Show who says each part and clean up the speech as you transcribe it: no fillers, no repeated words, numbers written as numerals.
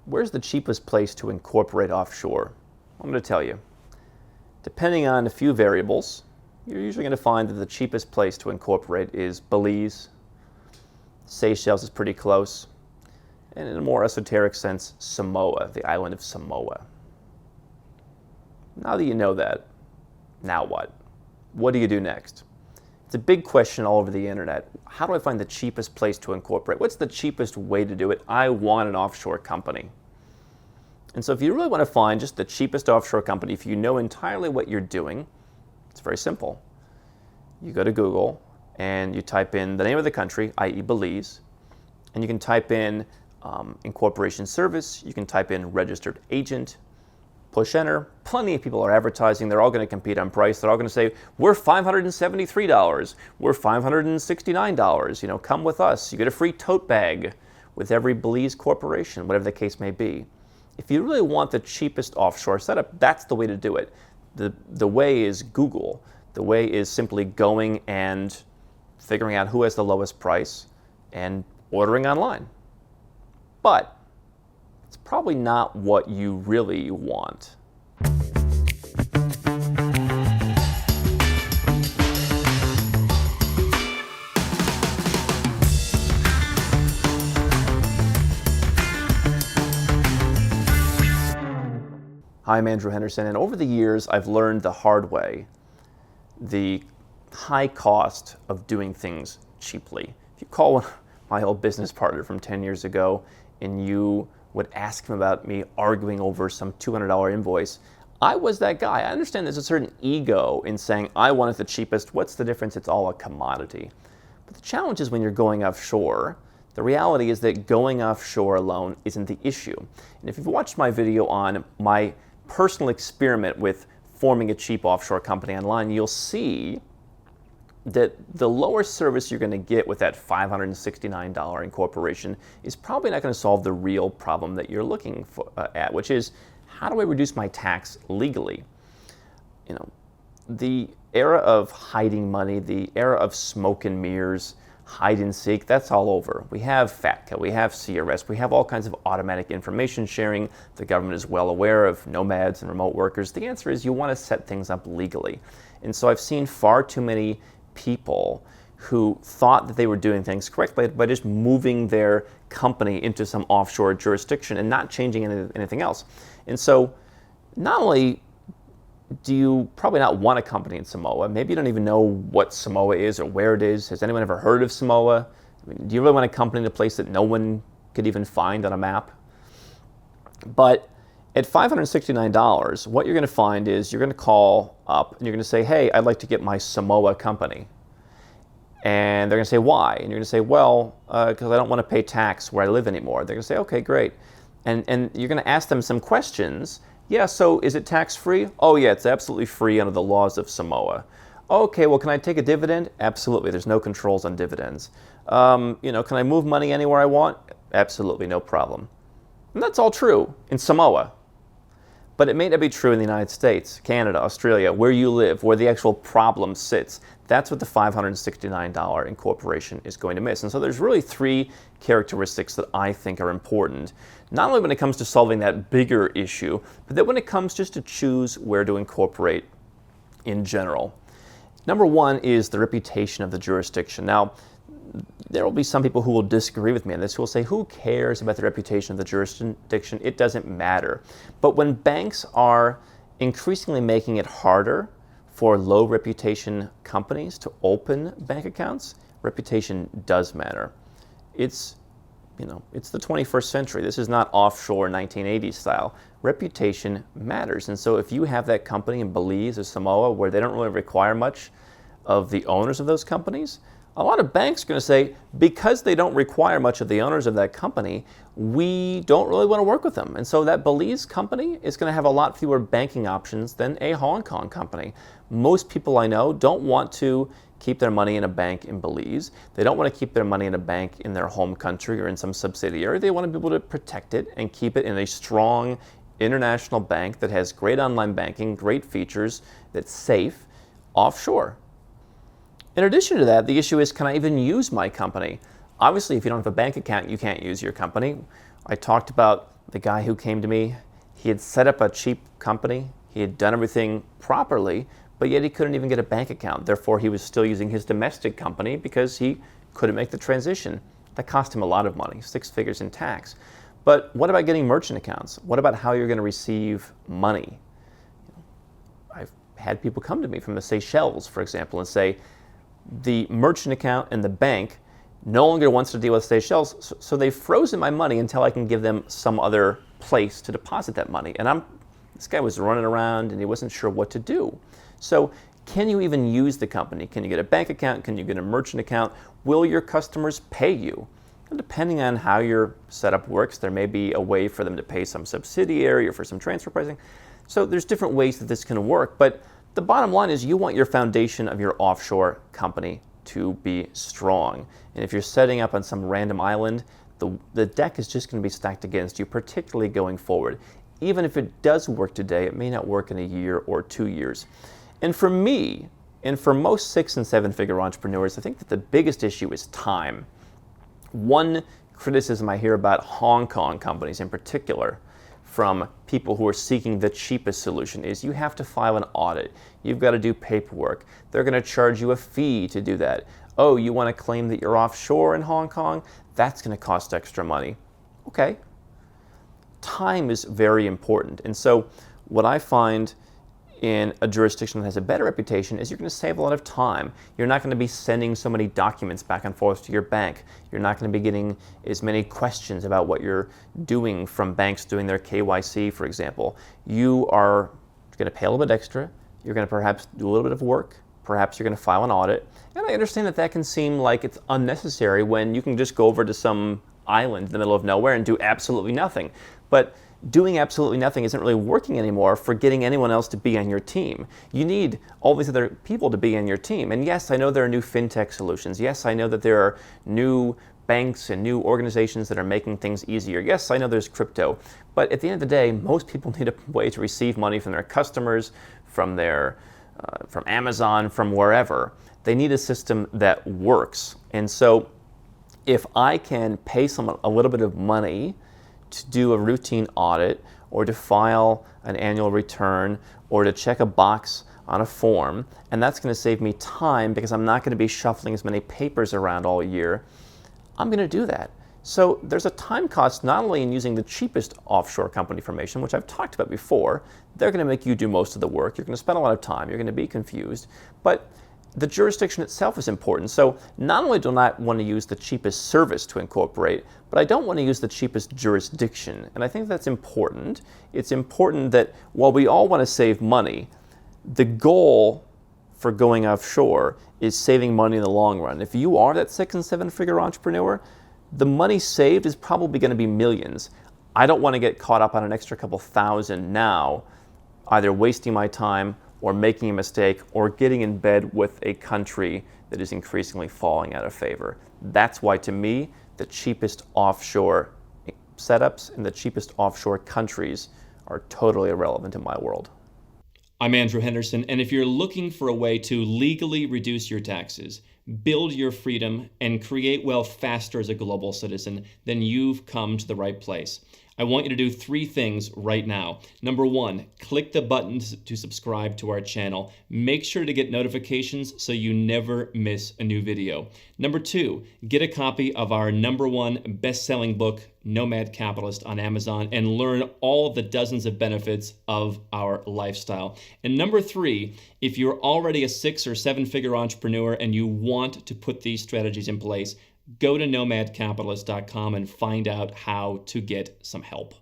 Speaker 1: Where's the cheapest place to incorporate offshore? I'm going to tell you. Depending on a few variables, you're usually going to find that the cheapest place to incorporate is Belize. Seychelles is pretty close. And in a more esoteric sense, Samoa, the island of Samoa. Now that you know that, now what? What do you do next? It's a big question all over the internet. How do I find the cheapest place to incorporate? What's the cheapest way to do it? I want an offshore company. And so if you really want to find just the cheapest offshore company, if you know entirely what you're doing, it's very simple. You go to Google and you type in the name of the country, i.e. Belize, and you can type in incorporation service, you can type in registered agent, push enter. Plenty of people are advertising. They're all going to compete on price. They're all going to say, we're $573, we're $569, come with us. You get a free tote bag with every Belize corporation, whatever the case may be. If you really want the cheapest offshore setup, that's the way to do it. The way is Google. The way is simply going and figuring out who has the lowest price and ordering online. But it's probably not what you really want. Hi, I'm Andrew Henderson, and over the years I've learned the hard way the high cost of doing things cheaply. If you call my old business partner from 10 years ago and you would ask him about me arguing over some $200 invoice, I was that guy. I understand there's a certain ego in saying, I want it the cheapest. What's the difference? It's all a commodity. But the challenge is when you're going offshore, the reality is that going offshore alone isn't the issue. And if you've watched my video on my personal experiment with forming a cheap offshore company online, you'll see that the lower service you're going to get with that $569 incorporation is probably not going to solve the real problem that you're looking at, which is, how do I reduce my tax legally? The era of hiding money, the era of smoke and mirrors, hide and seek, that's all over. We have FATCA, we have CRS, we have all kinds of automatic information sharing. The government is well aware of nomads and remote workers. The answer is you want to set things up legally. And so I've seen far too many people who thought that they were doing things correctly by just moving their company into some offshore jurisdiction and not changing anything else. And so not only do you probably not want a company in Samoa, maybe you don't even know what Samoa is or where it is. Has anyone ever heard of Samoa? Do you really want a company in a place that no one could even find on a map? But at $569, what you're going to find is you're going to call up and you're going to say, hey, I'd like to get my Samoa company. And they're going to say, why? And you're going to say, well, because I don't want to pay tax where I live anymore. They're going to say, okay, great. And you're going to ask them some questions. Yeah, so is it tax-free? Oh yeah, it's absolutely free under the laws of Samoa. Okay, well, can I take a dividend? Absolutely, there's no controls on dividends. Can I move money anywhere I want? Absolutely, no problem. And that's all true in Samoa. But it may not be true in the United States, Canada, Australia, where you live, where the actual problem sits. That's what the $569 incorporation is going to miss. And so there's really three characteristics that I think are important, not only when it comes to solving that bigger issue, but that when it comes just to choose where to incorporate in general. Number one is the reputation of the jurisdiction. Now, there will be some people who will disagree with me on this, who will say, who cares about the reputation of the jurisdiction? It doesn't matter. But when banks are increasingly making it harder for low reputation companies to open bank accounts, reputation does matter. It's the 21st century. This is not offshore 1980s style. Reputation matters. And so if you have that company in Belize or Samoa where they don't really require much of the owners of those companies, a lot of banks are going to say, because they don't require much of the owners of that company, we don't really want to work with them. And so that Belize company is going to have a lot fewer banking options than a Hong Kong company. Most people I know don't want to keep their money in a bank in Belize. They don't want to keep their money in a bank in their home country or in some subsidiary. They want to be able to protect it and keep it in a strong international bank that has great online banking, great features, that's safe, offshore. In addition to that, the issue is, can I even use my company? Obviously, if you don't have a bank account, you can't use your company. I talked about The guy who came to me, he had set up a cheap company, he had done everything properly, but yet he couldn't even get a bank account. Therefore, he was still using his domestic company because he couldn't make the transition. That cost him a lot of money, 6 figures in tax. But what about getting merchant accounts? What about how you're going to receive money? I've had people come to me from the Seychelles, for example, and say, the merchant account and the bank no longer wants to deal with Seychelles, so they've frozen my money until I can give them some other place to deposit that money. And this guy was running around and he wasn't sure what to do. So can you even use the company? Can you get a bank account? Can you get a merchant account? Will your customers pay you? And depending on how your setup works, there may be a way for them to pay some subsidiary or for some transfer pricing. So there's different ways that this can work, but the bottom line is you want your foundation of your offshore company to be strong. And if you're setting up on some random island, the deck is just going to be stacked against you, particularly going forward. Even if it does work today, it may not work in a year or 2 years. And for me, and for most 6 and 7 figure entrepreneurs, I think that the biggest issue is time. One criticism I hear about Hong Kong companies in particular from people who are seeking the cheapest solution is you have to file an audit. You've got to do paperwork. They're going to charge you a fee to do that. Oh, you want to claim that you're offshore in Hong Kong? That's going to cost extra money. Okay. Time is very important. And so what I find in a jurisdiction that has a better reputation is you're going to save a lot of time. You're not going to be sending so many documents back and forth to your bank. You're not going to be getting as many questions about what you're doing from banks doing their KYC, for example. You are going to pay a little bit extra. You're going to perhaps do a little bit of work. Perhaps you're going to file an audit. And I understand that that can seem like it's unnecessary when you can just go over to some island in the middle of nowhere and do absolutely nothing. But doing absolutely nothing isn't really working anymore for getting anyone else to be on your team. You need all these other people to be on your team. And yes, I know there are new fintech solutions. Yes, I know that there are new banks and new organizations that are making things easier. Yes, I know there's crypto. But at the end of the day, most people need a way to receive money from their customers, from Amazon, from wherever. They need a system that works. And so if I can pay someone a little bit of money to do a routine audit or to file an annual return or to check a box on a form, and that's going to save me time because I'm not going to be shuffling as many papers around all year, I'm going to do that. So there's a time cost not only in using the cheapest offshore company formation, which I've talked about before. They're going to make you do most of the work. You're going to spend a lot of time. You're going to be confused. But the jurisdiction itself is important. So not only do I not want to use the cheapest service to incorporate, but I don't want to use the cheapest jurisdiction. And I think that's important. It's important that while we all want to save money, the goal for going offshore is saving money in the long run. If you are that 6 and 7 figure entrepreneur, the money saved is probably going to be millions. I don't want to get caught up on an extra couple thousand now, either wasting my time or making a mistake, or getting in bed with a country that is increasingly falling out of favor. That's why, to me, the cheapest offshore setups and the cheapest offshore countries are totally irrelevant in my world.
Speaker 2: I'm Andrew Henderson, and if you're looking for a way to legally reduce your taxes, build your freedom, and create wealth faster as a global citizen, then you've come to the right place. I want you to do 3 things right now. Number 1, click the button to subscribe to our channel. Make sure to get notifications so you never miss a new video. Number 2, get a copy of our #1 best-selling book, Nomad Capitalist, on Amazon and learn all the dozens of benefits of our lifestyle. And number 3, if you're already a 6 or 7 figure entrepreneur and you want to put these strategies in place, go to nomadcapitalist.com and find out how to get some help.